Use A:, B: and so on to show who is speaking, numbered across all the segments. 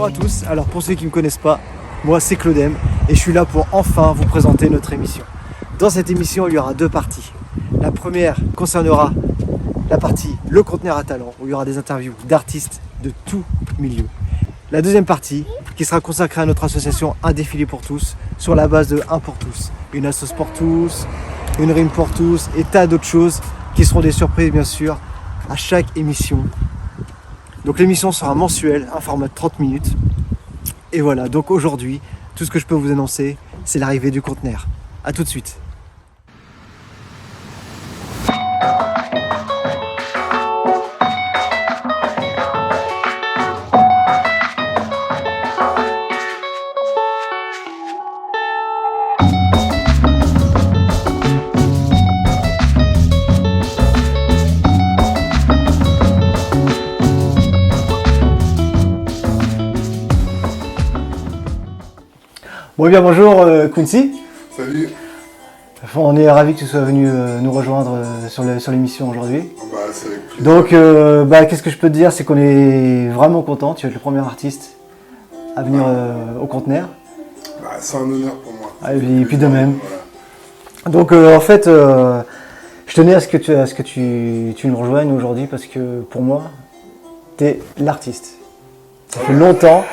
A: Bonjour à tous, alors pour ceux qui ne me connaissent pas, moi c'est Claudem et je suis là pour enfin vous présenter notre émission. Dans cette émission, il y aura deux parties. La première concernera la partie Le Conteneur à Talent, où il y aura des interviews d'artistes de tout milieu. La deuxième partie, qui sera consacrée à notre association Un Défilé pour tous, sur la base de Un pour tous. Une assoce pour tous, une rime pour tous et tas d'autres choses qui seront des surprises bien sûr à chaque émission. Donc l'émission sera mensuelle, un format de 30 minutes. Et voilà, donc aujourd'hui, tout ce que je peux vous annoncer, c'est l'arrivée du conteneur. A tout de suite. Bon, bien bonjour Quincy.
B: Salut.
A: On est ravis que tu sois venu nous rejoindre sur l'émission aujourd'hui.
B: Bah, c'est avec plaisir.
A: Donc, qu'est-ce que je peux te dire, c'est qu'on est vraiment content. Tu es le premier artiste à venir au conteneur.
B: Bah, c'est un honneur pour moi.
A: Ah, et puis de même.
B: Voilà.
A: Donc, en fait, je tenais à ce que tu nous rejoignes aujourd'hui parce que pour moi, tu es l'artiste. Ça fait longtemps.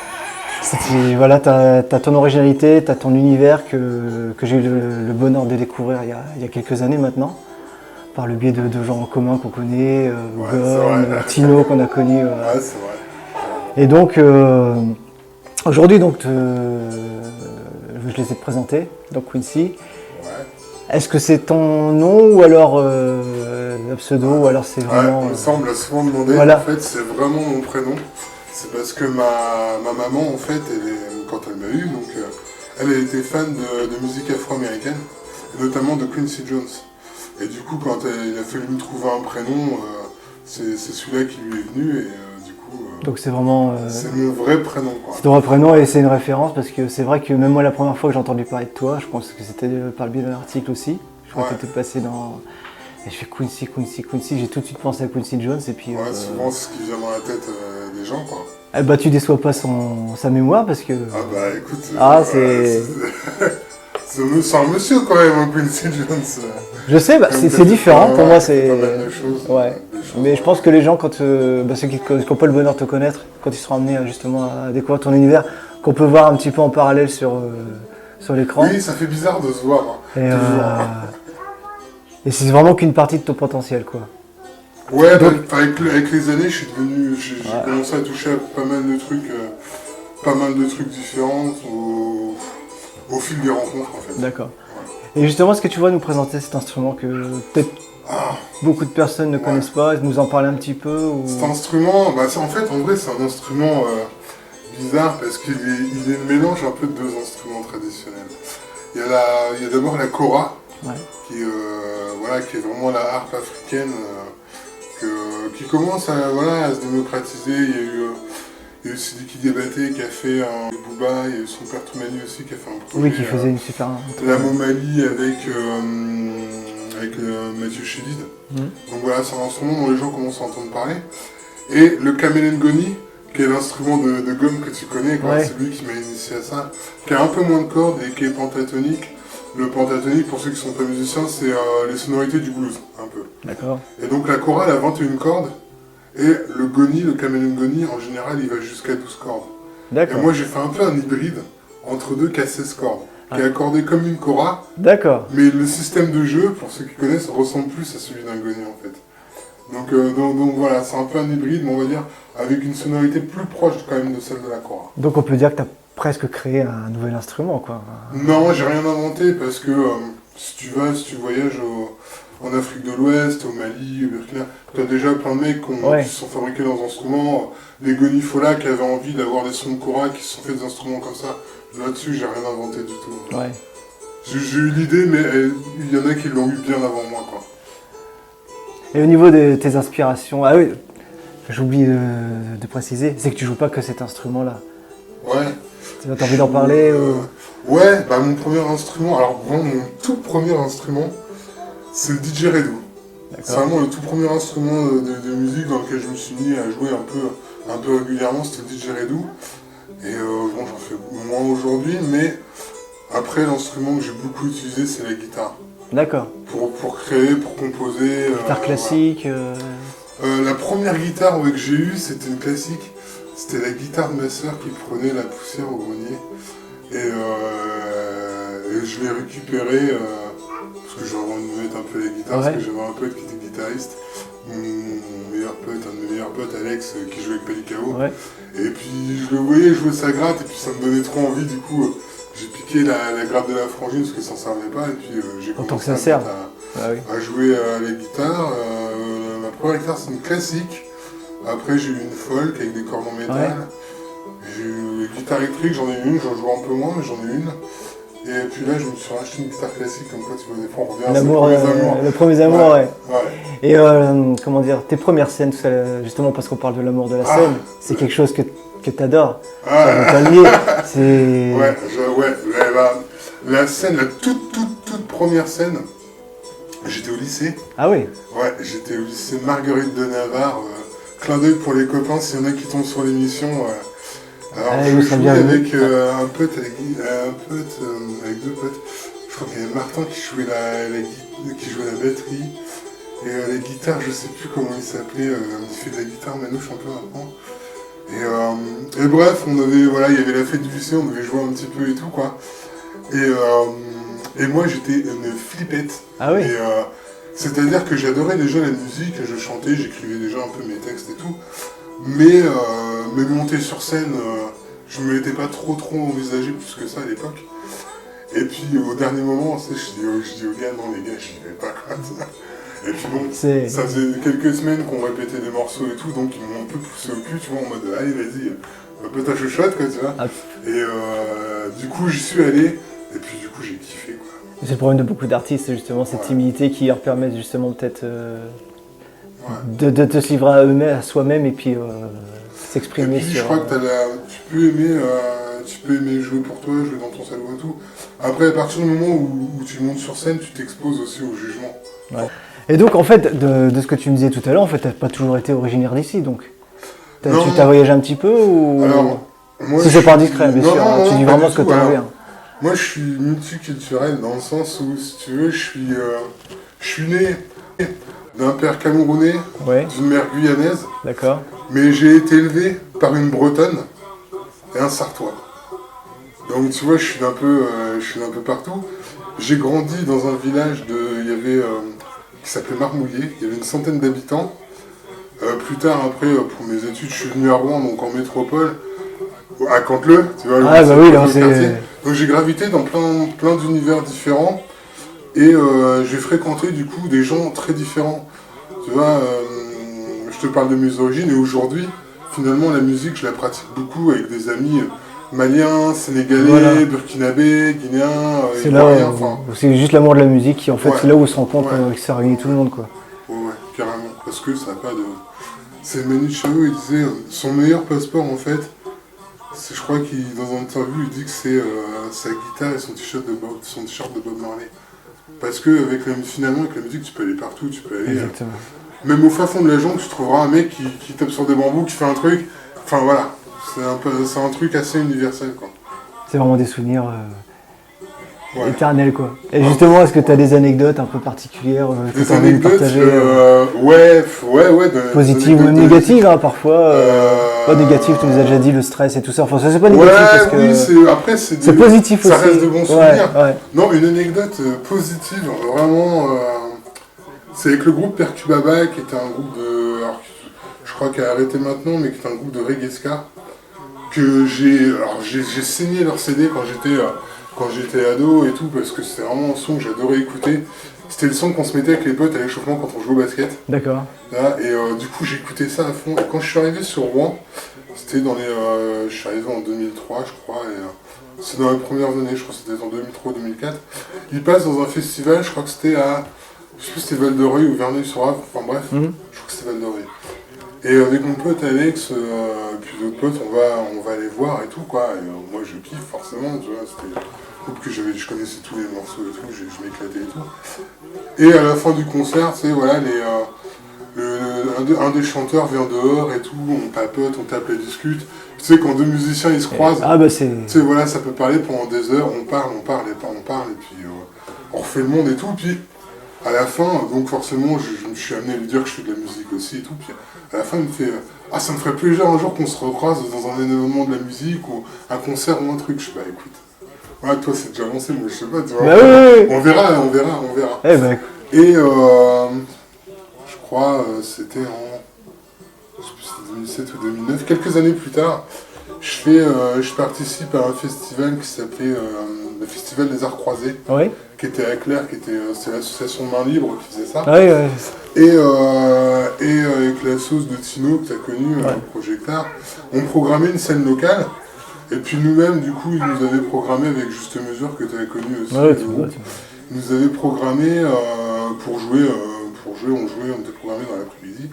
A: Voilà, t'as ton originalité, t'as ton univers que j'ai eu le bonheur de découvrir il y a quelques années maintenant, par le biais de gens en commun qu'on connaît, Gomme, Tino qu'on a connu.
B: Ouais, c'est vrai.
A: Et donc, aujourd'hui, donc, je les ai présentés, donc Quincy.
B: Ouais.
A: Est-ce que c'est ton nom ou alors un pseudo ou alors c'est vraiment...
B: Ça, on me l'a souvent demandé.
A: Voilà.
B: En fait, c'est vraiment mon prénom. C'est parce que ma maman, en fait, quand elle m'a eu, donc, elle était fan de musique afro-américaine, et notamment de Quincy Jones. Et du coup, quand il a fallu me trouver un prénom, c'est celui-là qui lui est venu, et du coup...
A: donc c'est vraiment...
B: c'est mon vrai prénom, quoi.
A: C'est ton vrai prénom et c'est une référence parce que c'est vrai que même moi la première fois que j'ai entendu parler de toi, je pense que c'était par le biais d'un article aussi. Je crois que tu étais passé dans... Et je fais Quincy, j'ai tout de suite pensé à Quincy Jones et puis...
B: Ouais, souvent c'est ce qui vient dans la tête des gens, quoi.
A: Eh bah tu déçois pas sa mémoire parce que...
B: Ah bah écoute...
A: c'est
B: un monsieur quand même, hein, Quincy Jones.
A: Je sais, c'est différent, pour moi c'est...
B: Pas mal de choses,
A: Ouais. Mais je pense que les gens, quand ceux qui n'ont pas le bonheur de te connaître, quand ils seront amenés justement à découvrir ton univers, qu'on peut voir un petit peu en parallèle sur l'écran.
B: Oui, ça fait bizarre de se voir. Hein,
A: et c'est vraiment qu'une partie de ton potentiel, quoi.
B: Ouais, donc, avec les années, j'ai commencé à toucher à pas mal de trucs différents au fil des rencontres, en fait.
A: D'accord. Ouais. Et justement, est-ce que tu vas nous présenter cet instrument que peut-être beaucoup de personnes ne connaissent pas, nous en parler un petit peu ou...
B: Cet instrument, en fait, en vrai, c'est un instrument bizarre parce qu'il est le mélange un peu de deux instruments traditionnels. Il y a d'abord la kora, qui est vraiment la harpe africaine qui commence à se démocratiser. Il y a eu Sidiki Diabaté qui a fait un Booba, il y a eu son père Toumani aussi qui a fait un projet.
A: Oui, qui faisait une super...
B: La Momali avec Mathieu Chédid. Donc voilà, c'est un instrument dont les gens commencent à entendre parler. Et le Kamelengoni, qui est l'instrument de Gomme que tu connais, c'est lui qui m'a initié à ça, qui a un peu moins de cordes et qui est pentatonique. Le pentatonique, pour ceux qui ne sont pas musiciens, c'est les sonorités du blues, un peu. D'accord. Et donc la chorale a 21 cordes, et le goni, le Kamelengoni, en général, il va jusqu'à 12 cordes. D'accord. Et moi, j'ai fait un peu un hybride entre deux qui a 16 cordes, qui est accordé comme une kora. D'accord. Mais le système de jeu, pour ceux qui connaissent, ressemble plus à celui d'un goni, en fait. Donc voilà, c'est un peu un hybride, mais on va dire, avec une sonorité plus proche quand même de celle de la kora.
A: Donc on peut dire que tu as presque créé un nouvel instrument, quoi.
B: Non, j'ai rien inventé parce que si tu voyages en Afrique de l'Ouest, au Mali, au Burkina, tu as déjà plein de mecs qui se sont fabriqués leurs instruments. Les Gonifola qui avaient envie d'avoir des sons de kora qui se sont fait des instruments comme ça. Là-dessus, j'ai rien inventé du tout. Ouais. J'ai eu l'idée, mais il y en a qui l'ont eu bien avant moi, quoi.
A: Et au niveau de tes inspirations, ah oui, j'oublie de préciser, c'est que tu joues pas que cet instrument-là.
B: Ouais.
A: Tu as envie d'en parler
B: Ouais, mon premier instrument, alors vraiment mon tout premier instrument, c'est le didgeridoo. C'est vraiment le tout premier instrument de musique dans lequel je me suis mis à jouer un peu régulièrement, c'était le didgeridoo. Et bon, j'en fais moins aujourd'hui, mais après, l'instrument que j'ai beaucoup utilisé, c'est la guitare.
A: D'accord.
B: Pour créer, pour composer.
A: Guitare classique.
B: La première guitare que j'ai eue, c'était une classique. C'était la guitare de ma sœur qui prenait la poussière au grenier. Et je l'ai récupérée parce que j'ai envie de mettre un peu la guitare, parce que j'avais un pote qui était guitariste. Mon meilleur pote, un de mes meilleurs potes, Alex, qui jouait avec Palicao. Ouais. Et puis je le voyais jouer sa gratte, et puis ça me donnait trop envie, du coup j'ai piqué la gratte de la frangine parce qu'il s'en servait pas, et puis j'ai commencé à jouer à la guitare. Ma première guitare, c'est une classique. Après j'ai eu une folk avec des cordes en métal. Ouais. J'ai eu une guitare électrique, j'en ai une, j'en joue un peu moins, mais j'en ai une. Et puis là, je me suis racheté une guitare classique, comme quoi tu vois, des fois on revient à
A: le premier amour, ouais. Et comment dire, tes premières scènes, justement parce qu'on parle de l'amour de la scène, c'est quelque chose que t'adores. C'est...
B: La scène, la toute première scène, j'étais au lycée.
A: Ah oui?
B: Ouais, j'étais au lycée Marguerite de Navarre. Clin d'œil pour les copains, s'il y en a qui tombent sur l'émission. Alors, je jouais avec un pote, avec deux potes. Je crois qu'il y avait Martin qui jouait la batterie. Et la guitare, je sais plus comment il s'appelait. Il fait de la guitare manouche un peu maintenant. Et bref, il y avait la fête du lycée, on devait jouer un petit peu et tout, quoi. Et moi, j'étais une flippette.
A: Ah oui.
B: C'est-à-dire que j'adorais déjà la musique, je chantais, j'écrivais déjà un peu mes textes et tout. Mais monter sur scène, je ne m'étais pas trop envisagé plus que ça à l'époque. Et puis au dernier moment, je dis aux gars, non les gars, je n'y vais pas, quoi. Et puis bon, ça faisait quelques semaines qu'on répétait des morceaux et tout, donc ils m'ont un peu poussé au cul, tu vois, en mode allez vas-y, un peu ta chuchote, quoi, tu vois. Et du coup j'y suis allé, et puis du coup j'ai kiffé, quoi.
A: C'est le problème de beaucoup d'artistes, justement, cette timidité qui leur permet justement peut-être de se livrer à eux-mêmes, à soi-même, et puis s'exprimer.
B: Et puis je crois que tu peux aimer jouer pour toi, jouer dans ton salon et tout. Après, à partir du moment où tu montes sur scène, tu t'exposes aussi au jugement.
A: Ouais. Et donc, en fait, de ce que tu me disais tout à l'heure, en fait, t'as pas toujours été originaire d'ici, donc tu as voyagé un petit peu ou... Alors, moi, si c'est pas indiscret, bien sûr, tu dis vraiment ce que tu as envie.
B: Moi, je suis multiculturel dans le sens où, si tu veux, je suis né d'un père camerounais, d'une mère guyanaise.
A: D'accord.
B: Mais j'ai été élevé par une Bretonne et un Sartois. Donc tu vois, je suis un peu partout. J'ai grandi dans un village qui s'appelait Marmouillé. Il y avait une centaine d'habitants. Plus tard, après, pour mes études, je suis venu à Rouen, donc en métropole, à Canteleu. Tu vois, donc j'ai gravité dans plein d'univers différents. Et j'ai fréquenté du coup des gens très différents. Tu vois, je te parle de mes origines et aujourd'hui, finalement, la musique, je la pratique beaucoup avec des amis maliens, sénégalais, burkinabés, guinéens,
A: ivoiriens. C'est juste l'amour de la musique qui, en fait, c'est là où on se rend compte que ça réunit tout le monde, quoi.
B: Ouais, carrément. Parce que ça n'a pas de... C'est Manu Chao, il disait son meilleur passeport, en fait, je crois qu'il, dans une interview, il dit que c'est sa guitare et son t-shirt de Bob Marley. Parce que finalement, avec la musique, tu peux aller partout, tu peux aller...
A: Exactement.
B: Même au fin fond de la jungle, tu trouveras un mec qui tape sur des bambous, qui fait un truc. Enfin voilà, c'est un truc assez universel, quoi.
A: C'est vraiment des souvenirs éternels, quoi. Et justement, est-ce que tu as des anecdotes un peu particulières que tu as envie de partager
B: ouais.
A: Positives ou négatives, hein, parfois. Pas négatives, tu nous as déjà dit, le stress et tout ça. Enfin, ça, c'est pas négatif parce que... c'est positif aussi.
B: Ça reste de bons souvenirs. Non, une anecdote positive, vraiment... c'est avec le groupe Percubaba, qui était un groupe de... Alors, je crois qu'elle a arrêté maintenant, mais qui était un groupe de reggae ska, que j'ai saigné leur CD quand j'étais ado et tout, parce que c'était vraiment un son que j'adorais écouter. C'était le son qu'on se mettait avec les potes à l'échauffement quand on jouait au basket.
A: D'accord.
B: Et du coup, j'écoutais ça à fond. Et quand je suis arrivé sur Rouen, c'était je suis arrivé en 2003, je crois, et c'est dans les premières années, je crois que c'était en 2003 ou 2004. Ils passent dans un festival, je crois que c'était je sais plus si c'était Val-de-Reuil ou Verneuil-sur-Avre, enfin bref, je crois que c'était Val-de-Reuil. Et avec mon pote Alex, puis d'autres potes, on va aller voir et tout, quoi. Et moi je kiffe forcément, tu vois, c'était un groupe que je connaissais tous les morceaux et tout, je m'éclatais et tout. Et à la fin du concert, tu sais, voilà, un des chanteurs vient dehors et tout, on papote, on tape et discute. Tu sais, quand deux musiciens ils se croisent, tu sais, voilà, ça peut parler pendant des heures, on parle, et puis on refait le monde et tout. Puis à la fin, donc forcément, je me suis amené à lui dire que je fais de la musique aussi et tout. Puis à la fin, il me fait ah, ça me ferait plaisir un jour qu'on se recroise dans un événement de la musique ou un concert ou un truc. Je sais pas, écoute. Ouais, toi c'est déjà avancé, mais je sais pas, tu vois. On verra. Et je crois c'était en je sais plus si c'était 2007 ou 2009, quelques années plus tard, je participe à un festival qui s'appelait le Festival des Arts Croisés, qui était à Claire, c'était l'association Main Libre qui faisait ça. Et avec la sauce de Tino que tu as connu, Projectard, on programmait une scène locale. Et puis nous-mêmes, du coup, ils nous avaient programmé avec Juste Mesure, que tu avais connu aussi. Ils nous avaient programmé pour jouer, on était programmé dans l'après-midi.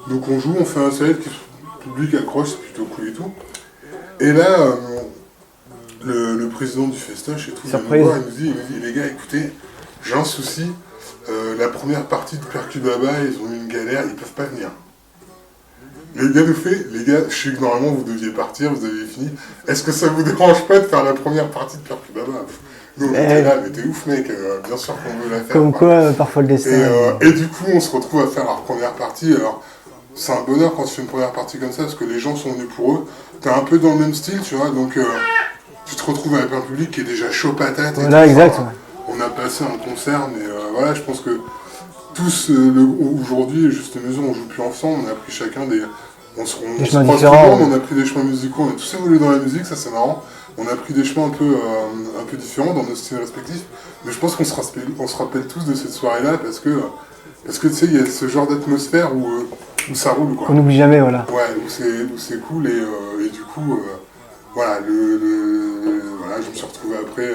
B: Donc on joue, on fait un set, le public accroche, c'est plutôt cool et tout. Et là, le président du festoche et tout, il nous dit, les gars, écoutez, j'ai un souci, la première partie de Percubaba, ils ont eu une galère, ils peuvent pas venir. Les gars, je sais que normalement vous deviez partir, vous avez fini. Est-ce que ça vous dérange pas de faire la première partie de Percubaba? Nous on était là, mais t'es ouf mec, bien sûr qu'on veut la faire.
A: Comme quoi, parfois le destin.
B: Et du coup, on se retrouve à faire la première partie. Alors, c'est un bonheur quand tu fais une première partie comme ça, parce que les gens sont venus pour eux. T'es un peu dans le même style, tu vois, donc tu te retrouves avec un public qui est déjà chaud patate.
A: Voilà, exact.
B: On a passé un concert, mais voilà, je pense que tous, aujourd'hui, Juste Mesure, on joue plus ensemble, on a pris chacun des... On se croise toujours, on a pris des chemins musicaux, on a tous évolué dans la musique, ça c'est marrant. On a pris des chemins un peu différents dans nos styles respectifs, mais je pense qu'on se rappelle tous de cette soirée-là, parce que tu sais, il y a ce genre d'atmosphère où ça roule, quoi.
A: On n'oublie jamais, voilà.
B: Ouais, où c'est cool, et du coup, voilà, voilà, je me suis retrouvé après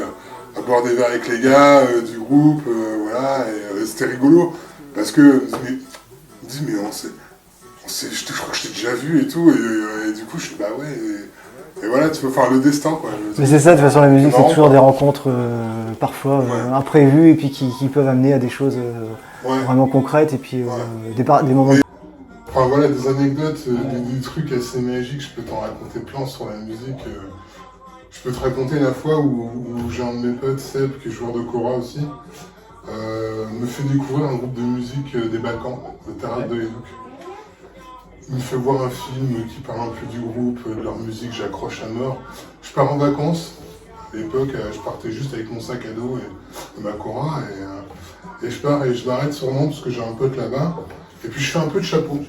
B: à boire des verres avec les gars du groupe, voilà, et c'était rigolo, parce que je me dis, mais je crois que je t'ai déjà vu et tout, et du coup je suis bah ouais, et voilà, tu peux faire le destin, quoi.
A: Mais c'est ça, de toute façon la musique c'est toujours des rencontres parfois imprévues et puis qui peuvent amener à des choses vraiment concrètes et puis des moments...
B: Enfin voilà, des anecdotes, des trucs assez magiques, je peux t'en raconter plein sur la musique. Je peux te raconter la fois où j'ai un de mes potes, Seb, qui est joueur de kora aussi, me fait découvrir un groupe de musique des Balkans, le Tarab de Hajduk. Il me fait voir un film qui parle un peu du groupe, de leur musique, j'accroche à mort. Je pars en vacances, à l'époque je partais juste avec mon sac à dos et ma kora, et je pars et je m'arrête sur Nantes parce que j'ai un pote là-bas, et puis je fais un peu de chapeau.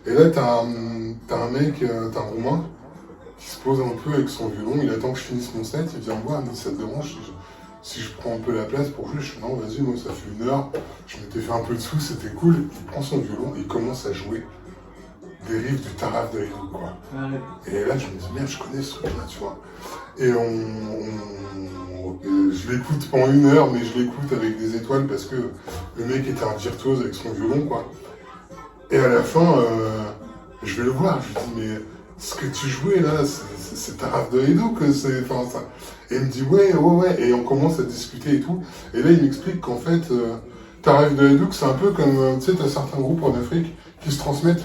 B: Et là t'as un mec, t'as un Roumain, qui se pose un peu avec son violon, il attend que je finisse mon set, il vient me voir, il me dit ça te dérange si je prends un peu la place pour jouer? Je dis non vas-y, moi ça fait 1 heure, je m'étais fait un peu de sous, c'était cool. Il prend son violon et il commence à jouer des riffs du Taraf de Hajduk, quoi. Et là je me dis merde, je connais ce truc-là, tu vois. Et je l'écoute pendant 1 heure, mais je l'écoute avec des étoiles parce que le mec était un virtuose avec son violon, quoi. Et à la fin, je vais le voir, je lui dis mais ce que tu jouais là, c'est Taraf de Hajduk, c'est... Enfin, ça... Et il me dit ouais, et on commence à discuter et tout. Et là il m'explique qu'en fait, Taraf de Hajduk, c'est un peu comme, tu sais, t'as certains groupes en Afrique qui se transmettent.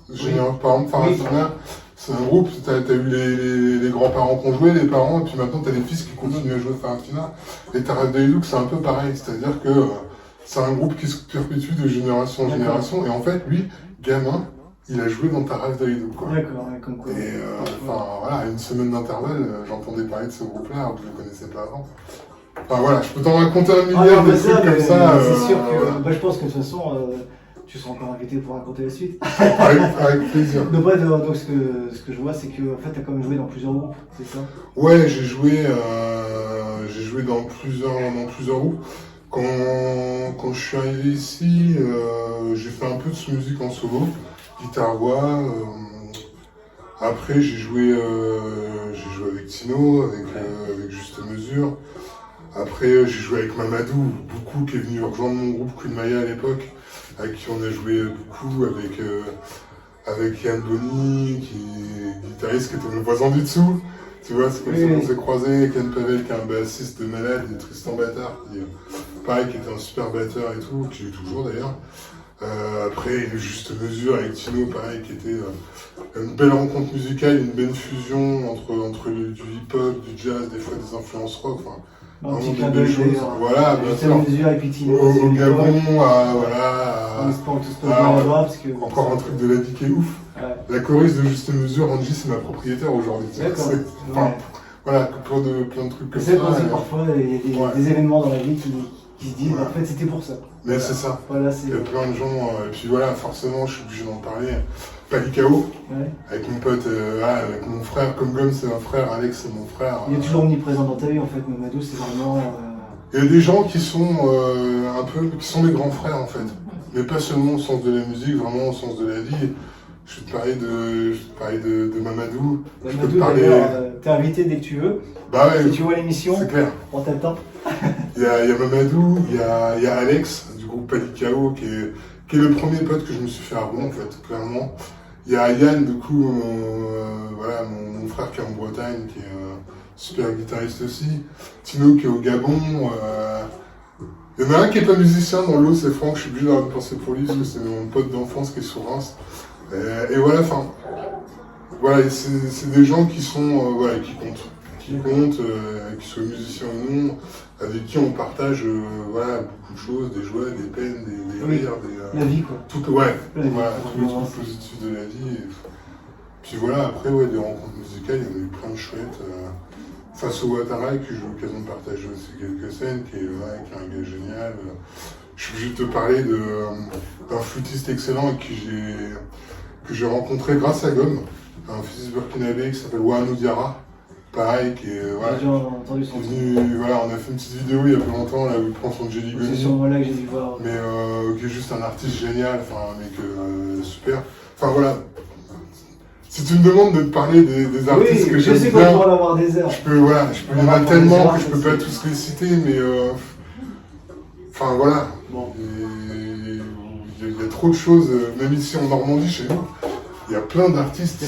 B: Par exemple, Farafina, c'est un groupe, t'as eu les grands-parents qui ont joué, les parents, et puis maintenant t'as les fils qui continuent à jouer Farafina. Et Taraf de Hajduk, c'est un peu pareil, c'est-à-dire que c'est un groupe qui se perpétue de génération en génération, et en fait, lui, gamin, il a joué dans Taraf de Hajduk, quoi.
A: D'accord, comme quoi.
B: Et voilà, à 1 semaine d'intervalle, j'entendais parler de ce groupe-là, alors que je ne le connaissais pas avant. Enfin voilà, je peux t'en raconter un milliard de trucs comme ça.
A: C'est sûr que, je pense que de toute façon, tu seras encore invité pour raconter la suite.
B: Avec plaisir.
A: Donc ce que je vois, c'est que en fait, tu as quand même joué dans plusieurs groupes, c'est ça?
B: Ouais, j'ai joué dans plusieurs groupes. Quand je suis arrivé ici, j'ai fait un peu de musique en solo, guitare-voix. Après, j'ai joué avec Tino, avec Juste Mesure. Après, j'ai joué avec Mamadou, beaucoup, qui est venu rejoindre mon groupe Queen Maya à l'époque, avec qui on a joué beaucoup, avec Yann Bonny, qui est guitariste, qui était mon voisin du dessous. Tu vois, c'est comme ça qu'on s'est croisés, avec Yann Pavel, qui est un bassiste de malade, et Tristan Bâtard, qui était un super batteur et tout, qui est toujours d'ailleurs. après, Juste Mesure avec Tino, pareil, qui était une belle rencontre musicale, une belle fusion entre du hip-hop, du jazz, des fois des influences rock. Enfin,
A: Un petit
B: des
A: clin
B: belles
A: d'œil
B: choses.
A: d'ailleurs.
B: Voilà, bien
A: Juste
B: sûr.
A: Mesure et puis Tino.
B: Au Gabon,
A: On se porte tous pas bien là-bas parce que.
B: encore un truc de la vie qui est ouf.
A: Ouais.
B: La choriste de Juste Mesure, Angie, c'est ma propriétaire aujourd'hui.
A: D'accord.
B: Enfin,
A: Ouais.
B: voilà, plein de trucs comme ça.
A: C'est parce que parfois il y a des événements dans la vie qui se disent
B: Ouais.
A: en fait c'était pour ça.
B: Mais c'est ça.
A: Voilà,
B: Il y a plein de gens, et puis voilà, forcément, je suis obligé d'en parler. Palikao,
A: Ouais.
B: avec mon pote, avec mon frère, comme Gomme, c'est un frère, Alex, c'est mon frère.
A: Il est toujours omniprésent dans ta vie en fait, Mamadou, c'est vraiment.
B: Il y a des gens qui sont qui sont mes grands frères en fait. Mais pas seulement au sens de la musique, vraiment au sens de la vie. Je vais te parler de Mamadou. Je peux te
A: Mamadou,
B: parler.
A: d'ailleurs, t'es invité dès que tu veux.
B: Bah ouais,
A: Si tu vois l'émission,
B: c'est clair.
A: on t'attend.
B: Il y a Mamadou, il y a Alex du groupe Palikao qui est le premier pote que je me suis fait à Rouen en fait, clairement. Il y a Yann, du coup, voilà, mon frère qui est en Bretagne, qui est super guitariste aussi. Tino qui est au Gabon. Il y en a un qui est pas musicien dans l'eau, c'est Franck, je suis obligé d'avoir une pensée pour lui parce que c'est mon pote d'enfance qui est sur Reims. Et voilà, enfin, voilà, c'est des gens qui sont, voilà, qui comptent, qu'ils soient musiciens ou non, avec qui on partage, voilà, beaucoup de choses, des joies, des peines, des
A: Oui.
B: rires,
A: La vie quoi.
B: voilà,
A: La vie,
B: tous les
A: vraiment,
B: trucs positifs de la vie. Puis voilà, après, ouais, des rencontres musicales, il y en a eu plein de chouettes. Face au Ouattara, que j'ai eu l'occasion de partager aussi quelques scènes, qui est un gars génial. Je suis obligé de te parler d'un flûtiste excellent que j'ai rencontré grâce à Gomme, un flûtiste burkinabé qui s'appelle Wahanou Diarra, pareil, qui est
A: J'ai
B: voilà,
A: déjà entendu son
B: venu, voilà, on a fait une petite vidéo il y a pas longtemps là où il prend son Jelly
A: C'est
B: Goni,
A: sûrement là que j'ai dû voir.
B: mais qui est juste un artiste génial, enfin un mec super. Enfin voilà. Si tu me demandes de te parler des artistes que
A: je sais
B: j'aime
A: qu'on
B: bien,
A: pourra avoir des heures.
B: il y en a tellement que je peux pas tous les citer, mais enfin voilà.
A: Bon.
B: Il y a trop de choses, même ici en Normandie, chez nous, il y a plein d'artistes.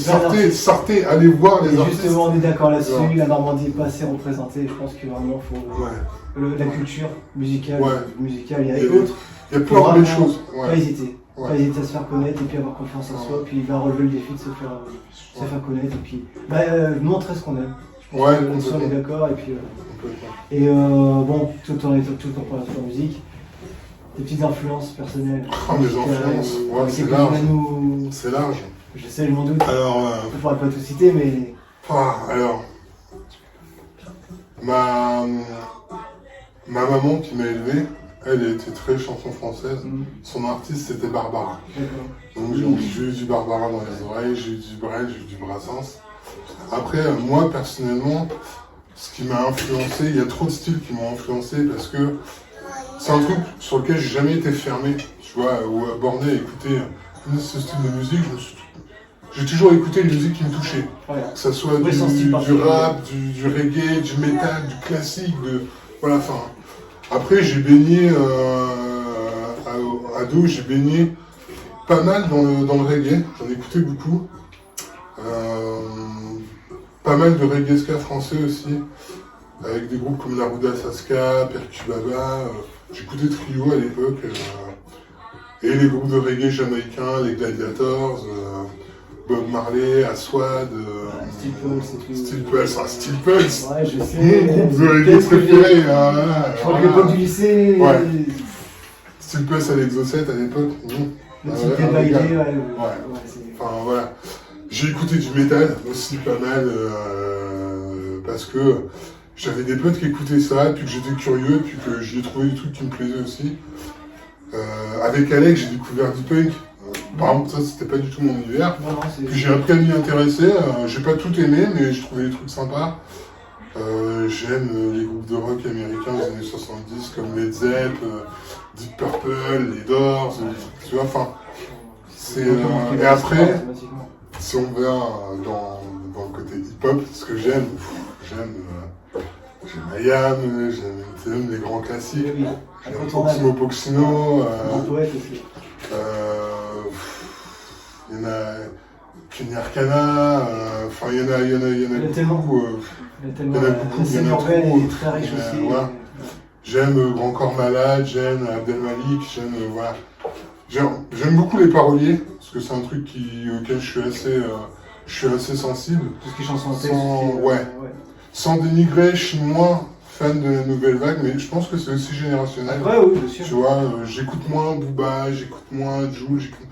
B: Sortez, allez voir les
A: Et
B: artistes.
A: justement, on est d'accord là-dessus,
B: Ouais.
A: la Normandie n'est pas assez représentée. Je pense qu'il vraiment faut
B: Ouais.
A: la culture musicale,
B: Ouais.
A: il y a
B: Il y a
A: d'autres.
B: Il y a plein de
A: Vraiment,
B: belles choses.
A: Pas
B: Ouais.
A: hésiter.
B: Ouais.
A: Pas hésiter à se faire connaître et puis avoir confiance en soi. Puis il va relever le défi de se faire connaître et puis montrer ce qu'on aime. Je pense
B: Ouais,
A: que là-dessus, on est
B: complètement.
A: d'accord. Et puis,
B: Complètement.
A: et bon, tout en parlant sur la musique, des petites influences personnelles.
B: Ah, mes influences, ouais,
A: avec
B: c'est
A: lesquelles
B: large.
A: nous-
B: C'est large.
A: Je sais, je m'en doute.
B: Alors,
A: Je ne pourrais pas tout citer, mais.
B: alors, ma maman qui m'a élevé, elle était très chanson française. Son artiste c'était Barbara.
A: D'accord.
B: Donc j'ai eu du Barbara dans les oreilles, j'ai eu du Brel, j'ai eu du Brassens. Après, moi personnellement, ce qui m'a influencé, il y a trop de styles qui m'ont influencé parce que c'est un truc sur lequel j'ai jamais été fermé, tu vois, ou borné à écouter ce style de musique. J'ai toujours écouté une musique qui me touchait.
A: Ouais.
B: Que ça soit
A: Oui, son style
B: du
A: particulier.
B: rap, du reggae, du métal, du classique, voilà, enfin. Après, j'ai baigné, ado, j'ai baigné pas mal dans le reggae, j'en écoutais beaucoup. Pas mal de reggae ska français aussi, avec des groupes comme Naruda Saska, Percubaba, j'écoutais Trio à l'époque, et les groupes de reggae jamaïcains, les Gladiators, Bob Marley, Aswad, Steel Pulse, Steel Pulse,
A: Ouais, je sais.
B: mon groupe de reggae préféré.
A: Je crois que l'époque du lycée.
B: Ouais. Steel Pulse à l'Exocet à l'époque.
A: Le type des bailés, ouais.
B: Enfin voilà. J'ai écouté du métal aussi pas mal parce que j'avais des potes qui écoutaient ça, puis que j'étais curieux, puis que j'y ai trouvé des trucs qui me plaisaient aussi. Avec Alex, j'ai découvert du punk. Par exemple, ça c'était pas du tout mon univers.
A: Non,
B: Puis j'ai appris à m'y intéresser. J'ai pas tout aimé, mais j'ai trouvé des trucs sympas. J'aime les groupes de rock américains des années 70 comme Led Zepp, Deep Purple, les Doors, tu vois, enfin. Et après, si on va dans le côté hip-hop, ce que j'aime IAM, j'aime les grands classiques. J'aime Proximo Proximo. Il y en a Kenny Arcana, enfin il y en a beaucoup. Il y en a beaucoup, il y en a trop.
A: Très riche aussi.
B: Voilà. J'aime Grand Corps Malade, j'aime Abdel Malik, j'aime voilà. J'aime beaucoup les paroliers, parce que c'est un truc auquel je suis assez sensible.
A: Tout ce qui est chanson en texte.
B: Ouais. Sans dénigrer, je suis moins fan de la nouvelle vague, mais je pense que c'est aussi générationnel.
A: Ouais, oui, bien sûr.
B: Tu vois, j'écoute moins Booba, j'écoute moins Jul, j'écoute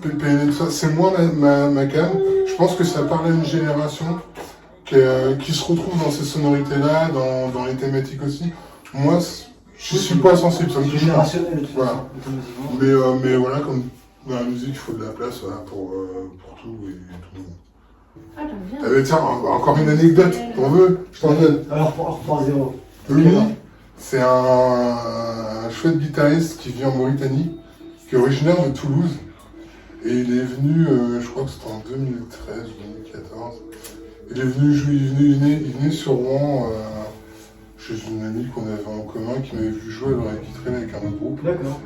B: PPN, tout ça. C'est moins ma cam. Je pense que ça parle à une génération qui se retrouve dans ces sonorités-là, dans les thématiques aussi. Moi, je suis pas sensible, ça me touche pas.
A: Générationnel, de toute façon,
B: Voilà. Mais voilà, comme dans la musique, il faut de la place pour tout et tout.
C: Ah, j'aime bien.
B: Ah mais tiens, encore une anecdote, t'en veux? Je t'en donne.
A: Alors, on reprend à zéro.
B: Lui, c'est un chouette guitariste qui vit en Mauritanie, qui est originaire de Toulouse. Et il est venu, je crois que c'était en 2013 ou 2014. Il est venu jouer, il venait sur Rouen chez une amie qu'on avait en commun qui m'avait vu jouer dans la guitare avec un autre groupe.
A: D'accord.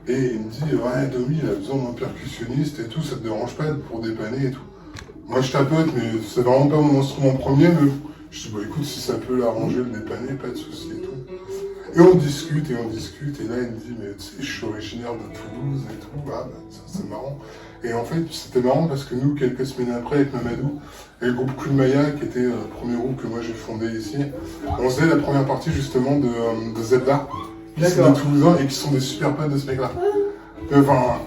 B: Et il me dit, ouais, Domi, il a besoin d'un percussionniste et tout, ça te dérange pas pour dépanner et tout. Moi je tapote, mais c'est vraiment pas mon instrument premier, mais je dis, bah écoute, si ça peut l'arranger, le dépanner, pas de soucis et tout. Et on discute, et là il me dit, mais tu sais, je suis originaire de Toulouse et tout, bah ça c'est marrant. Et en fait, c'était marrant parce que nous, quelques semaines après, avec Mamadou, et le groupe Coup de Maya, qui était le premier groupe que moi j'ai fondé ici, on faisait la première partie justement de Zelda, qui sont des Toulousains et qui sont des super potes de ce mec-là. Enfin,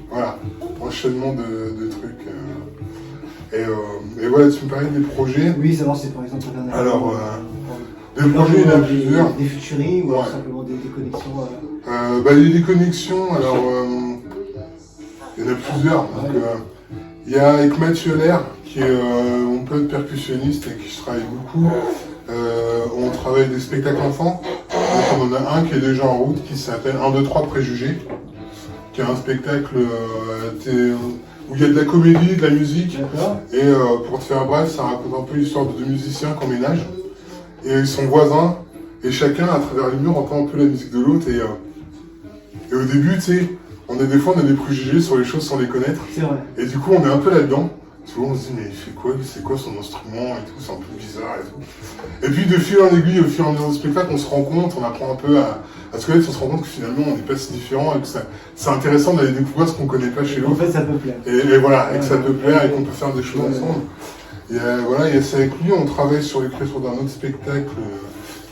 B: voilà, enchaînement de trucs. Et voilà, tu me parlais des projets.
A: Oui, savoir c'est par exemple un
B: Alors, des projets, il y en a plusieurs.
A: Des futuries ou simplement des connexions
B: Les connexions, alors, il y en a plusieurs. Donc, il y a avec Mathieu Lair, qui est mon pote percussionniste et qui je travaille beaucoup. On travaille des spectacles enfants. Donc, on en a un qui est déjà en route, qui s'appelle 1, 2, 3 Préjugés, qui est un spectacle où il y a de la comédie, de la musique. Et pour te faire bref, ça raconte un peu l'histoire de deux musiciens qui emménagent. Et ils sont voisins. Et chacun, à travers les murs, entend un peu la musique de l'autre. Et au début, tu sais, des fois, on a des préjugés sur les choses sans les connaître.
A: C'est vrai.
B: Et du coup, on est un peu là-dedans. Souvent, on se dit, mais il fait quoi? C'est quoi son instrument et tout? C'est un peu bizarre et tout. Et puis, de fil en aiguille, au fur et à mesure du spectacle, on se rend compte, on apprend un peu à se connaître, on se rend compte que finalement, on n'est pas si différents et que c'est intéressant d'aller découvrir ce qu'on ne connaît pas chez l'autre.
A: En fait, ça peut plaire.
B: Et voilà, et que ça peut plaire et qu'on peut faire des choses ensemble. Et voilà, et c'est avec lui, on travaille sur l'écriture d'un autre spectacle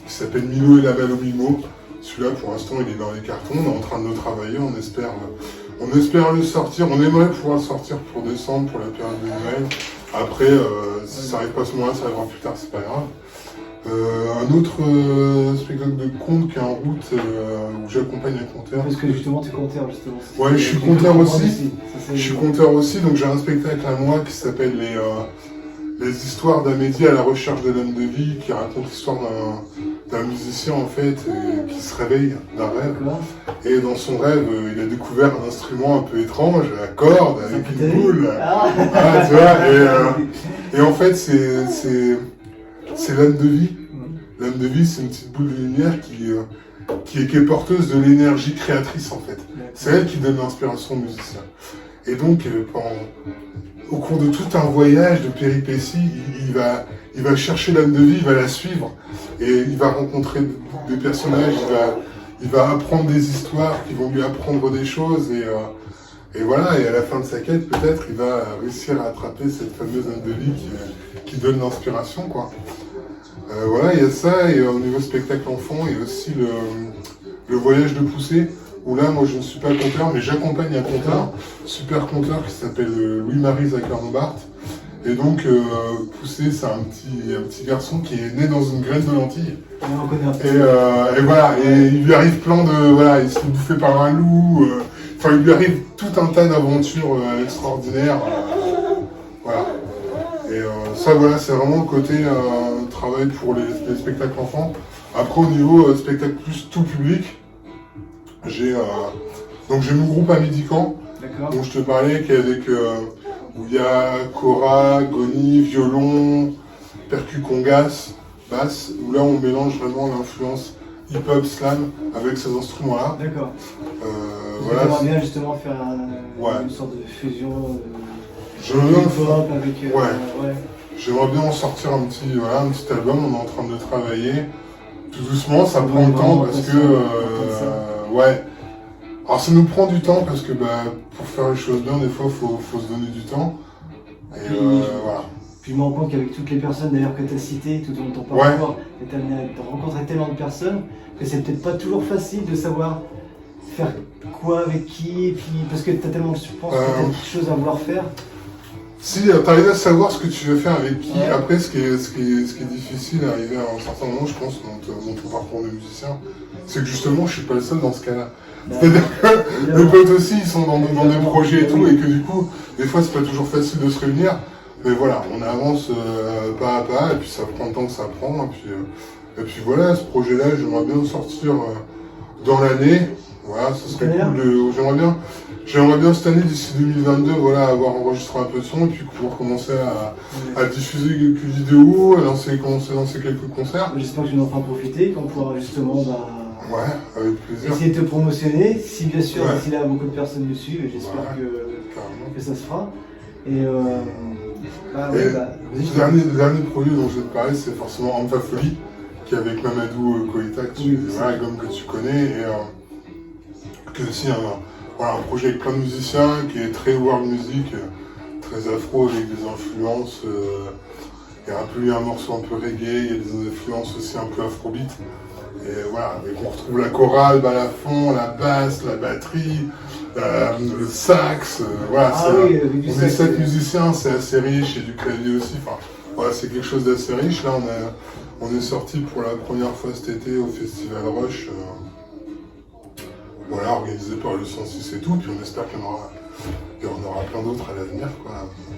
B: qui s'appelle Milo et la balle au Mimo. Celui-là, pour l'instant, il est dans les cartons, on est en train de le travailler, on espère le sortir, on aimerait pouvoir le sortir pour décembre, pour la période de Noël. Après, si ça n'arrive pas à ce moment-là, ça arrivera plus tard, c'est pas grave. Un autre spectacle de conte qui est en route, où j'accompagne un conteur.
A: Parce que justement, tu es conteur, justement.
B: Ouais, je suis conteur aussi. Je suis conteur aussi, donc j'ai un spectacle à moi qui s'appelle les histoires d'Amédée à la recherche de l'âme de vie, qui raconte l'histoire d'un musicien en fait qui se réveille d'un rêve. Et dans son rêve, il a découvert un instrument un peu étrange, la corde avec une boule. Tu vois, et en fait, c'est l'âme de vie. L'âme de vie, c'est une petite boule de lumière qui est porteuse de l'énergie créatrice en fait. C'est elle qui donne l'inspiration au musicien. Et donc, au cours de tout un voyage de péripéties, il va chercher l'âme de vie, il va la suivre, et il va rencontrer des personnages, il va apprendre des histoires qui vont lui apprendre des choses, et voilà, et à la fin de sa quête, peut-être, il va réussir à attraper cette fameuse âme de vie qui donne l'inspiration, quoi. Voilà, il y a ça, et au niveau spectacle enfant, il y a aussi le voyage de poussée, où là, moi, je ne suis pas conteur, mais j'accompagne un conteur, super conteur qui s'appelle Louis-Marie Zacker-Lombard. Et donc, Poussé, c'est un petit garçon qui est né dans une graine de lentilles. Et voilà, et il lui arrive voilà, il se fait bouffer par un loup. Il lui arrive tout un tas d'aventures extraordinaires. Voilà. Et ça, voilà, c'est vraiment le côté travail pour les spectacles enfants. Après, au niveau spectacle plus tout public, j'ai mon groupe à Midi-Camp, dont je te parlais, qui est avec où il y a Cora, Goni, violon, percu congas, basse, où là on mélange vraiment l'influence hip-hop, slam avec ces instruments-là.
A: D'accord.
B: Voilà.
A: J'aimerais bien justement faire une sorte de fusion
B: hip-hop
A: avec...
B: J'aimerais bien en sortir un petit album, on est en train de travailler. Tout doucement, ça prend le temps parce que... Alors ça nous prend du temps parce que pour faire les choses bien, des fois, faut se donner du temps. Et voilà.
A: Puis je me rends compte qu'avec toutes les personnes d'ailleurs que tu as citées tout au long de ton parcours, tu as rencontré tellement de personnes que c'est peut-être pas toujours facile de savoir faire quoi avec qui, et puis, parce que tu as tellement, je pense, de choses à vouloir faire.
B: Si tu arrives à savoir ce que tu veux faire avec qui, après ce qui est difficile à arriver à un certain moment, je pense, dans ton parcours de musicien, c'est que justement je suis pas le seul dans ce cas-là. C'est-à-dire que mes potes aussi ils sont dans des projets et tout, et que du coup, des fois c'est pas toujours facile de se réunir, mais voilà, on avance pas à pas, et puis ça prend le temps que ça prend, et puis voilà, ce projet-là, j'aimerais bien le sortir dans l'année, voilà, ça serait cool, j'aimerais bien cette année, d'ici 2022, voilà, avoir enregistré un peu de son, et puis pouvoir commencer à diffuser quelques vidéos, commencer à lancer quelques concerts.
A: J'espère que tu en feras profiter, qu'on pourra justement
B: ouais, avec plaisir.
A: essayer de te promotionner, si bien sûr d'ici là beaucoup de personnes me suivent, et j'espère que ça se fera. Et
B: le dernier projet dont je vais te parler, c'est forcément Amfa Folie, qui est avec Mamadou Koïta, Gomme que tu connais, et qui est aussi un projet avec plein de musiciens, qui est très world music, très afro, avec des influences. Il y a il y a un morceau un peu reggae, il y a des influences aussi un peu afrobeat. Et voilà, on retrouve la chorale à la fond, la basse, la batterie, le sax. Voilà, on est 7 musiciens, c'est assez riche, et du clavier aussi. Enfin, voilà, c'est quelque chose d'assez riche. Là, on est sorti pour la première fois cet été au Festival Rush. Voilà, organisé par le 106 et tout, puis on espère qu'il y en aura plein d'autres à l'avenir.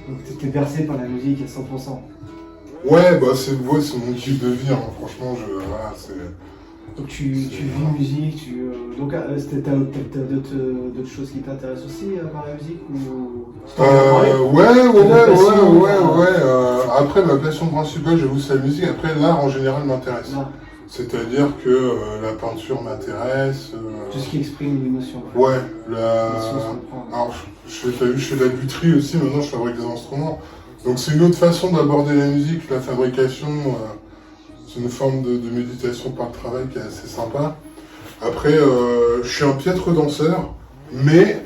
A: Donc tu étais bercé par la musique à 100%.
B: Ouais, c'est mon kiff de vie, hein. Franchement, voilà, c'est...
A: Donc tu vis musique, donc t'as d'autres choses qui t'intéressent aussi par la musique ou...
B: Ouais. Après, ma passion principale, j'avoue, c'est la musique. Après, l'art en général m'intéresse. C'est-à-dire que la peinture m'intéresse.
A: Tout ce qui exprime une émotion.
B: Ouais, alors je fais de la lutherie aussi, maintenant je fabrique des instruments. Donc c'est une autre façon d'aborder la musique, la fabrication. C'est une forme de méditation par le travail qui est assez sympa. Après, je suis un piètre danseur, mais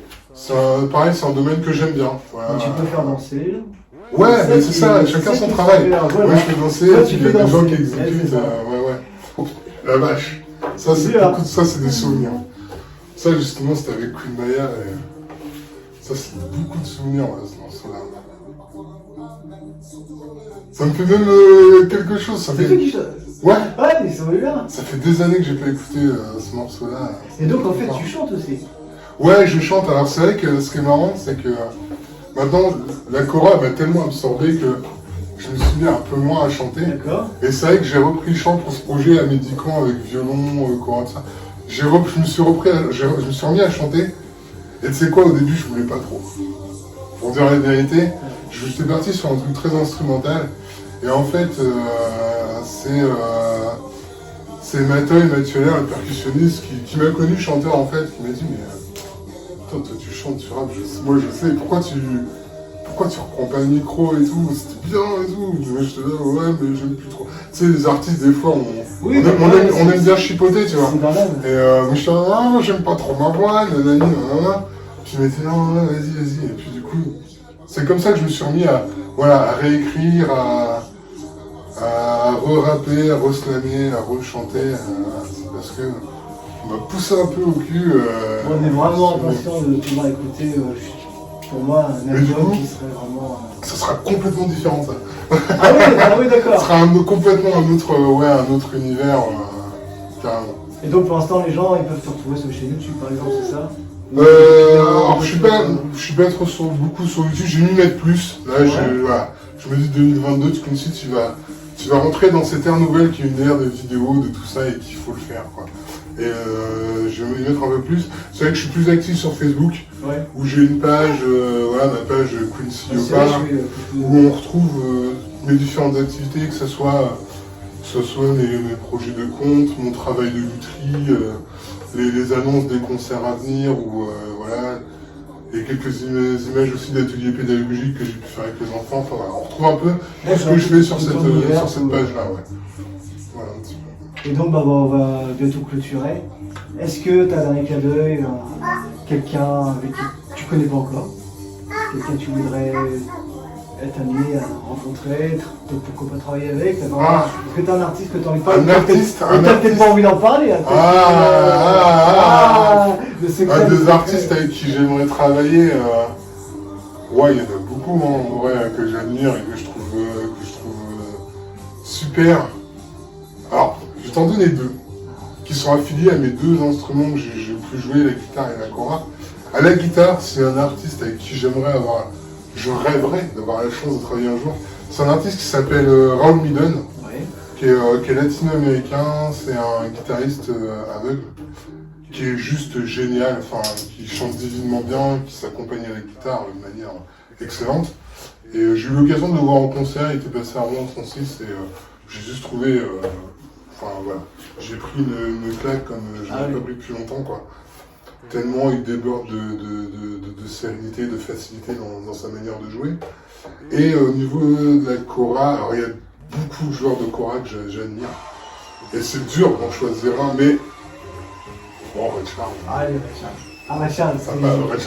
B: pareil, c'est un domaine que j'aime bien. Voilà.
A: Tu peux faire danser.
B: Ouais, mais c'est ça, chacun son travail. Moi je fais danser, et puis il y a des gens qui exécutent. Ouais. La vache. Ça, c'est des souvenirs. Ça, justement, c'était avec Queen Maya. Et ça, c'est beaucoup de souvenirs, ce morceau-là. Ça me fait même quelque chose. Ça fait
A: quelque chose.
B: Ouais,
A: mais ça va bien.
B: Ça fait des années que j'ai pas écouté ce morceau-là.
A: Et donc, en fait, tu chantes aussi.
B: Ouais, je chante. Alors, c'est vrai que ce qui est marrant, c'est que maintenant, la chorale m'a tellement absorbé que je me suis mis un peu moins à chanter.
A: D'accord.
B: Et c'est vrai que j'ai repris le chant pour ce projet à Médicant avec violon, chorale, ça. Je me suis remis à chanter. Et tu sais quoi, au début, je voulais pas trop. Pour dire la vérité, j'étais parti sur un truc très instrumental. Et en fait, c'est Mathieu Mathiolaire, le percussionniste, qui m'a connu chanteur en fait, qui m'a dit mais toi tu chantes, tu rappes, moi je sais, pourquoi tu reprends pas le micro et tout, c'était bien et tout. Je te dis ouais mais j'aime plus trop. Tu sais les artistes des fois on aime bien chipoter tu vois. Et moi je te dis ah j'aime pas trop ma voix, nanani. Puis il m'était non vas-y. Et puis du coup c'est comme ça que je me suis remis à réécrire, à re-rapper, à re-slammer, à re-chanter, c'est parce que on m'a poussé un peu au cul.
A: On est vraiment impatient de pouvoir écouter, pour moi, un album qui serait vraiment...
B: Ça sera complètement différent ça.
A: Ah oui d'accord.
B: Ça sera complètement un autre univers, carrément.
A: Et donc pour l'instant les gens ils peuvent te retrouver sur chaîne YouTube par exemple, c'est ça?
B: Alors je suis pas trop beaucoup sur YouTube, j'ai mis mettre plus. Là je me dis 2022, comme si tu vas rentrer dans cette ère nouvelle qui est une ère de vidéos, de tout ça et qu'il faut le faire quoi. Et je vais y mettre un peu plus. C'est vrai que je suis plus actif sur Facebook, où j'ai une page, ma page Quincy Leopard, où on retrouve mes différentes activités, que ce soit mes projets de compte, mon travail de lutherie, les annonces des concerts à venir, ou et quelques images aussi d'ateliers pédagogiques que j'ai pu faire avec les enfants. Enfin, on retrouve un peu ce que je fais sur cette page-là. Ouais. Voilà un petit peu.
A: Et donc, on va bientôt clôturer. Est-ce que tu as un éclat d'œil, quelqu'un avec qui tu connais pas encore, quelqu'un que tu voudrais être amené à rencontrer, pourquoi pas travailler avec? Est-ce que tu as un artiste que tu as envie de parler?
B: Un artiste,
A: t'as peut-être pas envie d'en parler.
B: Des artistes avec qui j'aimerais travailler. Ouais, il y en a beaucoup en vrai que j'admire et que je trouve super. Alors, je vais t'en donner deux, qui sont affiliés à mes deux instruments que j'ai pu jouer, la guitare et la kora. À la guitare, c'est un artiste avec qui je rêverais d'avoir la chance de travailler un jour. C'est un artiste qui s'appelle Raoul Midon, qui est latino-américain, c'est un guitariste aveugle, qui est juste génial, enfin, qui chante divinement bien, qui s'accompagne à la guitare de manière excellente. Et j'ai eu l'occasion de le voir en concert, il était passé à Rouen 36 et j'ai juste trouvé, enfin voilà, j'ai pris une claque comme je n'avais pas pris depuis longtemps, quoi. Tellement il déborde de sérénité, de facilité dans sa manière de jouer. Et au niveau de la kora, alors il y a beaucoup de joueurs de kora que j'admire. Et c'est dur d'en choisir un, mais bon, Red Charles.
A: Allez, Red Charles. Ah, Red Charles,
B: ça passe, Red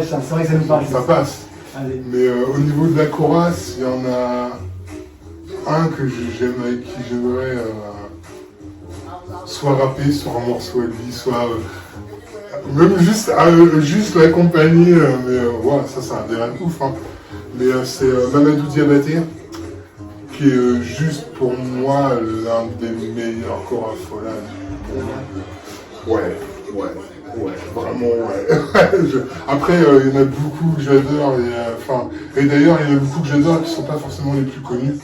B: Charles,
A: c'est vrai que ça nous parle.
B: Ça passe.
A: Allez.
B: Mais au niveau de la kora, il y en a un que j'aime, avec qui j'aimerais soit rapper sur un morceau à lui, soit même juste l'accompagner, mais ouais, ça c'est un délire ouf. Hein. Mais c'est Mamadou Diabaté, qui est juste pour moi l'un des meilleurs korafolas. Ouais, vraiment ouais. Après, il y en a beaucoup que j'adore, et d'ailleurs il y en a beaucoup que j'adore qui ne sont pas forcément les plus connus.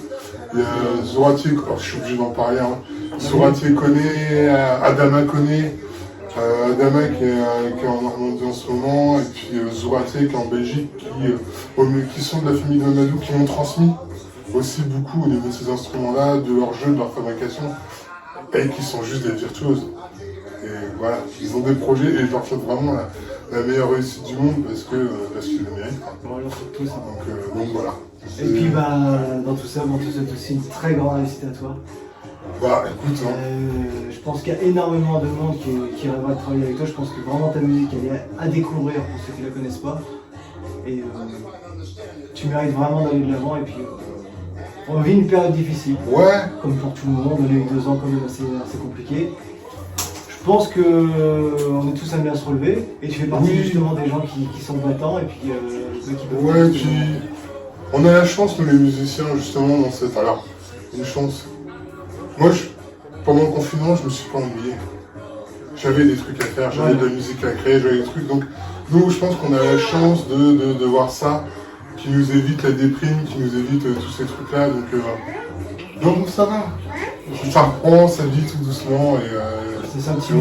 B: Il y a Zoratie, je suis obligé d'en parler, hein. Zoratie connaît, Adama connaît, Adama qui est en Normandie en ce moment, et puis Zoratie qui est en Belgique, qui sont de la famille de Mamadou, qui m'ont transmis aussi beaucoup au niveau de ces instruments-là, de leur jeu, de leur fabrication, et qui sont juste des virtuoses. Et voilà, ils ont des projets et je leur souhaite vraiment la meilleure réussite du monde parce qu'ils le méritent. Donc voilà.
A: Et puis dans tout ça, on te souhaite aussi une très grande réussite à toi.
B: Bah écoute,
A: je pense qu'il y a énormément de monde qui rêvera de travailler avec toi. Je pense que vraiment ta musique elle est à découvrir pour ceux qui ne la connaissent pas. Et tu mérites vraiment d'aller de l'avant. Et puis on vit une période difficile.
B: Ouais.
A: Comme pour tout le monde, on a eu 2 ans quand même assez compliqués. Je pense qu'on est tous amenés à se relever et tu fais partie justement des gens qui sont battants et puis qui peuvent.
B: Ouais, puis on a la chance, nous les musiciens, justement, dans cette. Alors, une chance. Moi, pendant le confinement, je me suis pas ennuyé. J'avais des trucs à faire, j'avais de la musique à créer, j'avais des trucs. Donc, nous, je pense qu'on a la chance de voir ça, qui nous évite la déprime, qui nous évite tous ces trucs-là. Donc ça va. Ça reprend, ça vit tout doucement et.
A: C'est un petit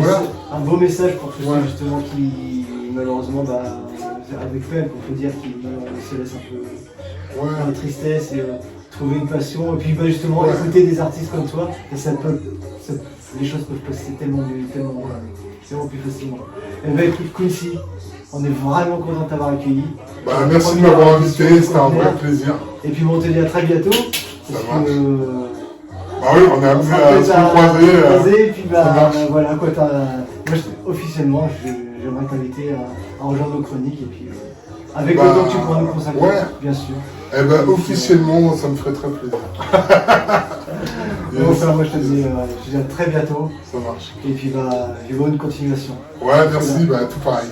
A: un beau message pour tous ceux justement qui malheureusement avec peine pour te dire qu'ils se laissent un peu dans la tristesse et trouver une passion et puis justement écouter des artistes comme toi et les choses peuvent passer tellement plus facilement. Et écoute Quincy, on est vraiment content de t'avoir accueilli.
B: Merci de m'avoir invité, c'était un vrai plaisir.
A: Et puis on te dit à très bientôt.
B: Ça marche. Ah oui, on est amené à se croiser.
A: Et puis voilà quoi, moi officiellement j'aimerais t'inviter à rejoindre nos chroniques et puis avec le temps que tu pourras nous consacrer, bien sûr.
B: Eh ben officiellement ça me ferait très plaisir.
A: Moi je te dis à très bientôt.
B: Ça marche.
A: Et puis bonne continuation.
B: Ouais merci, tout pareil.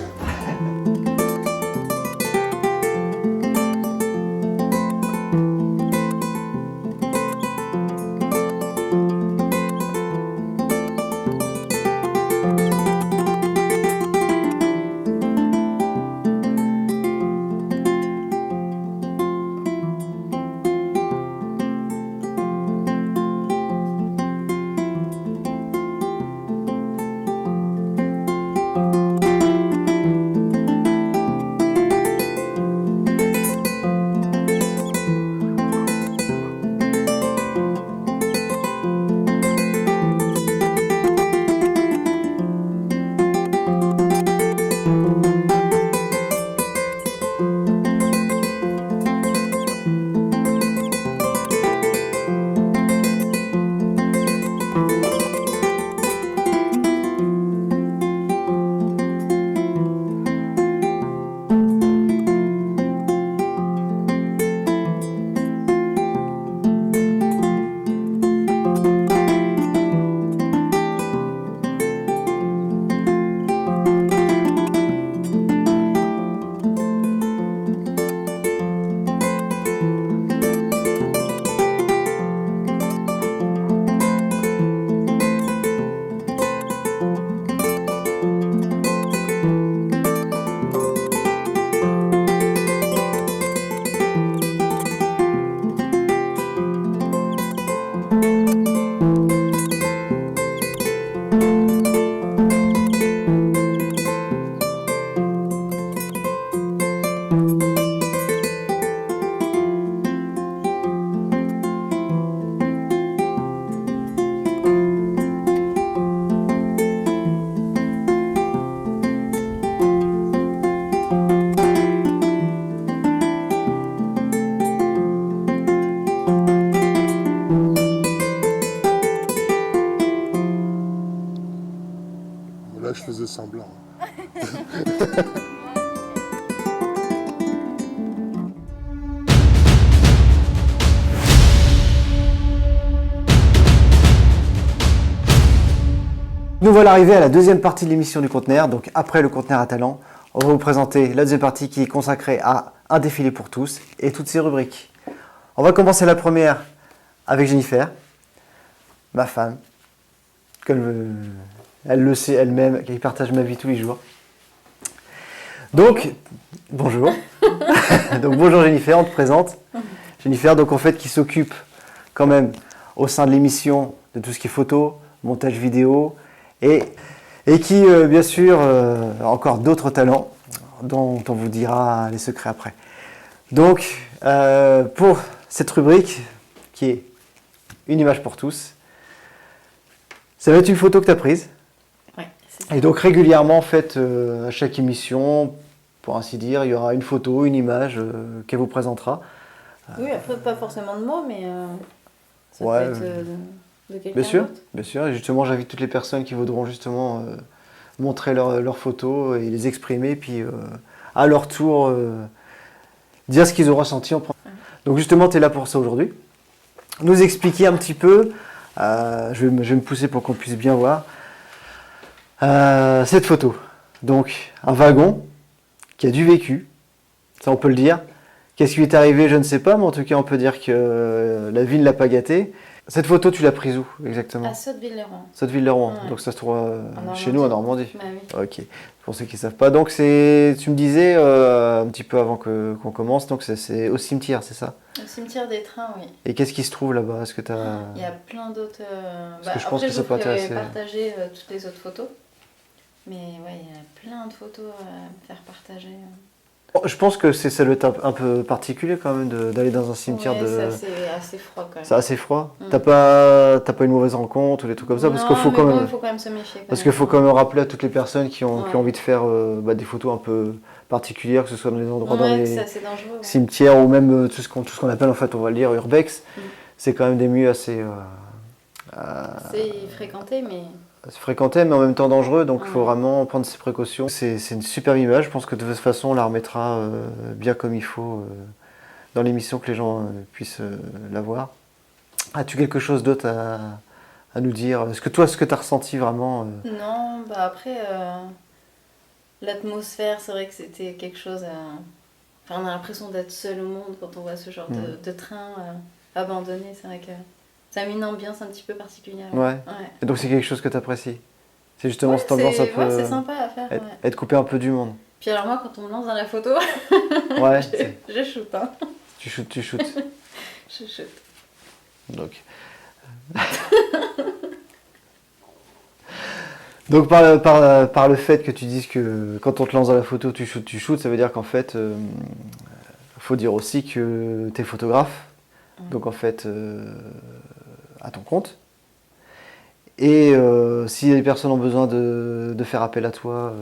A: nous voilà arrivés à la deuxième partie de l'émission du conteneur. Donc après le conteneur à talent, on va vous présenter la deuxième partie qui est consacrée à un défilé pour tous et toutes ses rubriques. On va commencer la première avec Jennifer, ma femme, comme elle le sait elle-même, qui partage ma vie tous les jours. Donc, bonjour. Donc bonjour Jennifer, on te présente. Jennifer, donc en fait, qui s'occupe quand même au sein de l'émission de tout ce qui est photo, montage vidéo et qui, bien sûr, a encore d'autres talents dont on vous dira les secrets après. Donc, pour cette rubrique qui est une image pour tous, ça va être une photo que tu as prise.
C: Ouais, c'est ça.
A: Et donc régulièrement, en fait, à chaque émission, pour ainsi dire, il y aura une photo, une image qu'elle vous présentera.
C: Oui, après, pas forcément de mots, mais ça
A: Ouais,
C: peut être de quelqu'un
A: Bien sûr,
C: d'autre.
A: bien sûr. Et justement, j'invite toutes les personnes qui voudront justement montrer leurs photos et les exprimer, puis à leur tour dire ce qu'ils ont ressenti. Donc justement, tu es là pour ça aujourd'hui. Nous expliquer un petit peu, je vais me pousser pour qu'on puisse bien voir, cette photo. Donc, un wagon qui a du vécu, ça on peut le dire. Qu'est-ce qui lui est arrivé, je ne sais pas, mais en tout cas, on peut dire que la vie ne l'a pas gâté. Cette photo, tu l'as prise où exactement?
C: À Sotteville-les-Rouen.
A: Sotteville-les-Rouen,
C: Ouais.
A: donc ça se trouve
C: En
A: chez nous en Normandie.
C: Bah oui.
A: Ok, pour ceux qui ne savent pas. Donc, tu me disais un petit peu avant qu'on commence, donc c'est au cimetière, c'est ça?
C: Au cimetière des Trains, oui.
A: Et qu'est-ce qui se trouve là-bas? Est-ce que tu as...
C: Il y a plein d'autres...
A: que je pense que ça peut
C: après, je
A: intéresser.
C: vous ferai partager toutes les autres photos. Mais ouais, il y a plein de photos à me faire partager.
A: Je pense que ça doit être un peu particulier quand même d'aller dans un cimetière
C: Ouais, c'est assez froid quand même.
A: C'est assez froid.
C: Mm.
A: T'as pas une mauvaise rencontre ou des trucs comme ça? Parce qu'il faut
C: mais
A: quand
C: bon,
A: même...
C: il faut quand même se méfier.
A: Parce qu'il faut quand même rappeler à toutes les personnes qui ont
C: Ouais.
A: envie de faire des photos un peu particulières, que ce soit dans les endroits, dans
C: Ouais,
A: les
C: c'est assez dangereux. Ouais.
A: cimetières ou même tout ce qu'on appelle, en fait, on va le dire, urbex.
C: Mm.
A: C'est quand même des milieux assez
C: C'est fréquenté, mais...
A: fréquentés, mais en même temps dangereux, donc il faut
C: Ouais.
A: vraiment prendre ses précautions. C'est une superbe image, je pense que de toute façon, on la remettra bien comme il faut dans l'émission, que les gens puissent la voir. As-tu quelque chose d'autre à nous dire? Est-ce que toi, ce que tu as ressenti vraiment
C: Non, bah après, l'atmosphère, c'est vrai que c'était quelque chose Enfin, on a l'impression d'être seul au monde quand on voit ce genre de train abandonné. C'est vrai que ça a mis une ambiance un petit peu particulière.
A: Ouais. Et donc c'est quelque chose que tu apprécies? C'est justement
C: Ouais,
A: cette ambiance un peu...
C: c'est sympa à faire. Ouais.
A: Être coupé un peu du monde.
C: Puis alors moi, quand on me lance dans la photo,
A: Ouais,
C: je shoot. Hein.
A: tu shootes.
C: Je shoot.
A: Donc, donc par le fait que tu dises que quand on te lance dans la photo, tu shootes, ça veut dire qu'en fait, faut dire aussi que tu es photographe, donc en fait, à ton compte. Et si les personnes ont besoin de faire appel à toi,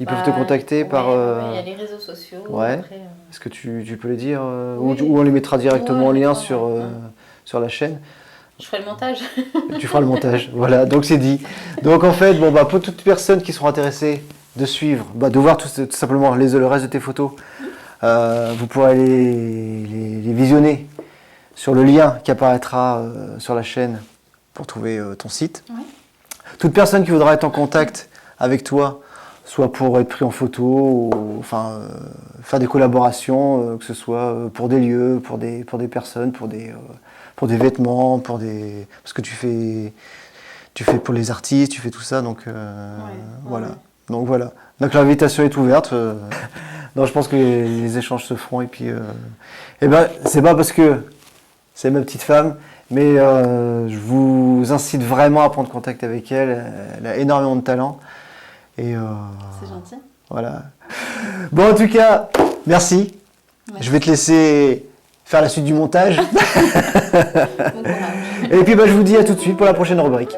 A: ils peuvent te contacter par...
C: il y a les réseaux sociaux.
A: Ouais.
C: Après,
A: Est-ce que tu peux les dire
C: Oui.
A: ou on les mettra directement en
C: Ouais,
A: lien
C: ouais,
A: sur,
C: ouais.
A: sur la chaîne?
C: je ferai le montage.
A: Tu feras le montage, voilà, donc c'est dit. Donc en fait, pour toutes les personnes qui seront intéressées de suivre, de voir tout simplement le reste de tes photos, vous pourrez les visionner sur le lien qui apparaîtra sur la chaîne pour trouver ton site.
C: Ouais.
A: Toute personne qui voudra être en contact avec toi, soit pour être pris en photo, ou enfin faire des collaborations, que ce soit pour des lieux, pour des personnes, pour des vêtements, parce que tu fais pour les artistes, tu fais tout ça, donc voilà.
C: Ouais.
A: Donc voilà. Donc l'invitation est ouverte. Non, je pense que les échanges se feront et puis c'est pas parce que c'est ma petite femme, mais je vous incite vraiment à prendre contact avec elle. Elle a énormément de talent. Et
C: C'est gentil.
A: voilà. Bon, en tout cas, merci. Je vais te laisser faire la suite du montage.
C: Bon courage.
A: Et puis je vous dis à tout de suite pour la prochaine rubrique.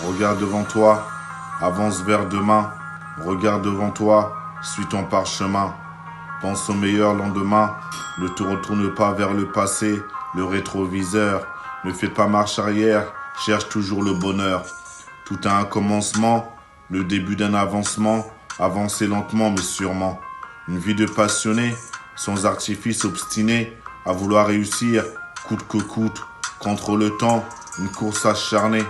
D: Regarde devant toi, avance vers demain. Regarde devant toi, suis ton parchemin. Pense au meilleur lendemain, ne te retourne pas vers le passé, le rétroviseur. Ne fais pas marche arrière, cherche toujours le bonheur. Tout a un commencement, le début d'un avancement, avancer lentement mais sûrement. Une vie de passionné, sans artifice obstiné, à vouloir réussir, coûte que coûte, contre le temps, une course acharnée.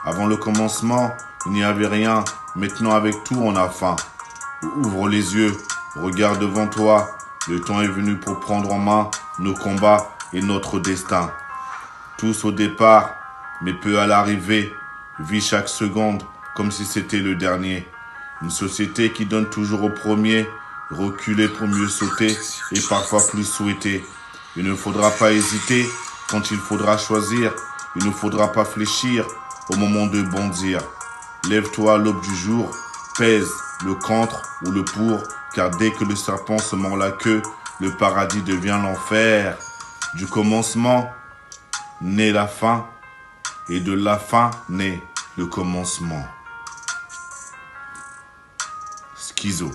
D: Avant le commencement, il n'y avait rien, maintenant avec tout on a faim. Ouvre les yeux, regarde devant toi, le temps est venu pour prendre en main nos combats et notre destin. Tous au départ, mais peu à l'arrivée, vis chaque seconde comme si c'était le dernier. Une société qui donne toujours au premier, reculer pour mieux sauter et parfois plus souhaiter. Il ne faudra pas hésiter quand il faudra choisir, il ne faudra pas fléchir au moment de bondir. Lève-toi à l'aube du jour, pèse le contre ou le pour, car dès que le serpent se mord la queue, le paradis devient l'enfer. Du commencement naît la fin, et de la fin naît le commencement. Schizo.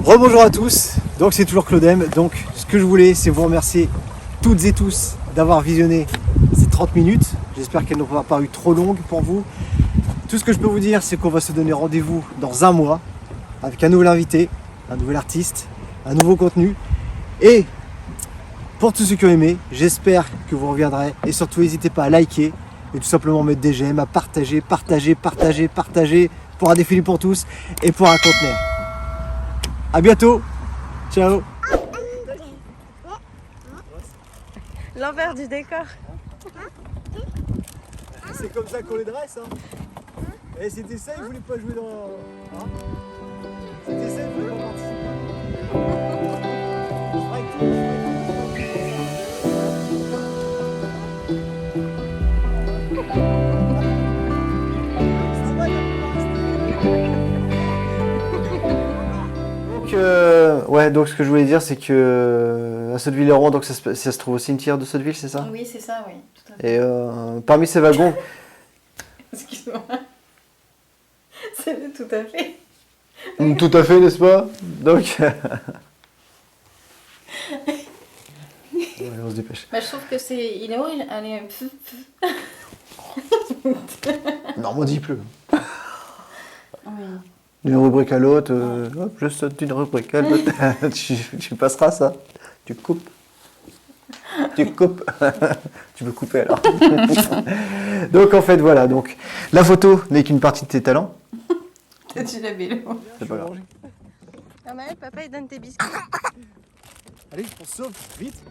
A: Rebonjour à tous, donc c'est toujours Claudem. Donc ce que je voulais, c'est vous remercier toutes et tous d'avoir visionné ces 30 minutes. J'espère qu'elles n'ont pas paru trop longues pour vous. Tout ce que je peux vous dire, c'est qu'on va se donner rendez-vous dans un mois avec un nouvel invité, un nouvel artiste, un nouveau contenu. Et pour tous ceux qui ont aimé, j'espère que vous reviendrez. Et surtout, n'hésitez pas à liker et tout simplement mettre des j'aime, à partager pour un défilé pour tous et pour un conteneur. À bientôt, ciao.
E: L'envers du décor.
A: C'est comme ça qu'on les dresse, hein. Et c'était ça, ils voulaient pas jouer dans... Hein, c'était ça, ils voulaient pas participer. Donc ce que je voulais dire, c'est que à Sotteville-les-Rouen, donc ça se trouve au cimetière de Sotteville, c'est ça?
C: Oui, c'est ça, oui, tout à fait.
A: Et parmi ces wagons,
C: Excuse-moi. C'est tout à fait.
A: tout à fait, n'est-ce pas? Donc, ouais, on se dépêche.
C: Bah, je trouve que c'est... Il est où? Allez,
A: Normandie, il pleut.
C: Oui.
A: D'une rubrique à l'autre, hop, je saute d'une rubrique à l'autre. tu passeras ça. Tu coupes. Tu coupes. Tu peux couper alors. Donc en fait, voilà. Donc, la photo n'est qu'une partie de tes talents.
C: Tu l'as vélo.
A: C'est pas grave.
E: Ah ouais, papa il donne tes biscuits.
A: Allez, on saute, vite.